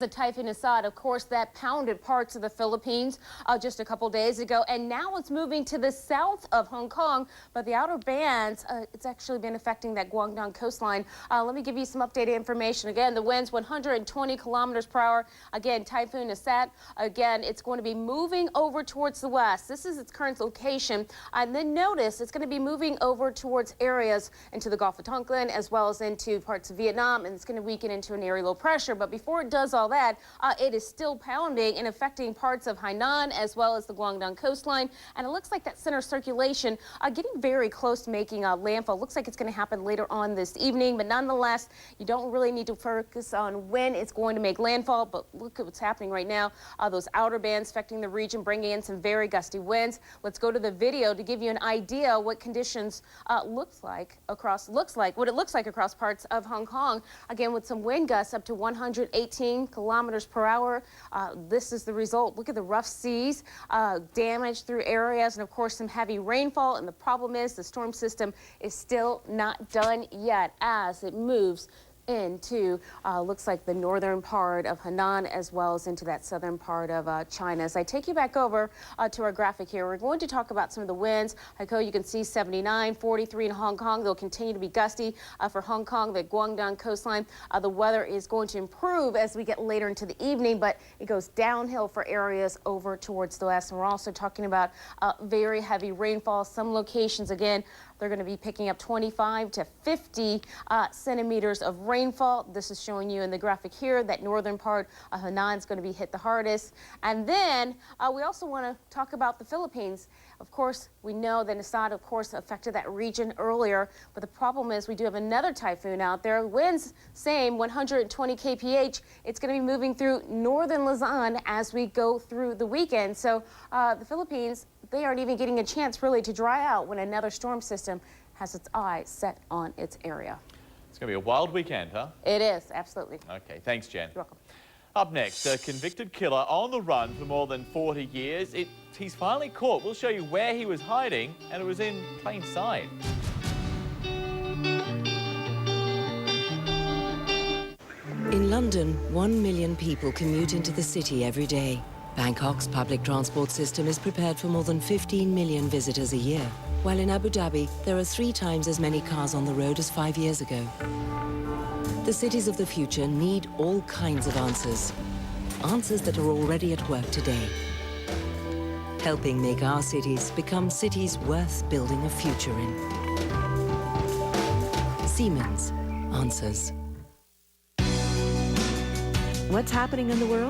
The Typhoon Assad, of course, that pounded parts of the Philippines just a couple days ago, and now it's moving to the south of Hong Kong. But the outer bands, it's actually been affecting that Guangdong coastline. Let me give you some updated information. Again, the winds 120 kilometers per hour. Again, Typhoon Assad. Again, it's going to be moving over towards the west. This is its current location. And then notice it's going to be moving over towards areas into the Gulf of Tonkin as well as into parts of Vietnam, and it's going to weaken into an area low pressure. But before it does all that, it is still pounding and affecting parts of Hainan as well as the Guangdong coastline. And it looks like that center circulation getting very close to making landfall. Looks like it's going to happen later on this evening, but nonetheless, you don't really need to focus on when it's going to make landfall. But look at what's happening right now. Those outer bands affecting the region, bringing in some very gusty winds. Let's go to the video to give you an idea what conditions what it looks like across parts of Hong Kong. Again, with some wind gusts up to 118 kilometers per hour. This is the result. Look at the rough seas, damage through areas, and of course some heavy rainfall. And the problem is the storm system is still not done yet as it moves into looks like the northern part of Hainan as well as into that southern part of China. As I take you back over to our graphic here, we're going to talk about some of the winds. You can see 79, 43 in Hong Kong. They'll continue to be gusty for Hong Kong, the Guangdong coastline. The weather is going to improve as we get later into the evening, but it goes downhill for areas over towards the west. And we're also talking about very heavy rainfall. Some locations, again, they're going to be picking up 25 to 50 centimeters of rainfall. This is showing you in the graphic here that northern part of Hainan is going to be hit the hardest. And then we also want to talk about the Philippines. Of course, we know that Assad, of course, affected that region earlier, but the problem is we do have another typhoon out there. Winds, same, 120 kph. It's going to be moving through northern Luzon as we go through the weekend. So the Philippines, they aren't even getting a chance really to dry out when another storm system has its eye set on its area. It's going to be a wild weekend, huh? It is, absolutely. Okay, thanks, Jen. You're welcome. Up next, a convicted killer on the run for more than 40 years. He's finally caught. We'll show you where he was hiding, and it was in plain sight. In London, 1 million people commute into the city every day. Bangkok's public transport system is prepared for more than 15 million visitors a year, while in Abu Dhabi, there are 3 times as many cars on the road as 5 years ago. The cities of the future need all kinds of answers. Answers that are already at work today. Helping make our cities become cities worth building a future in. Siemens answers. What's happening in the world?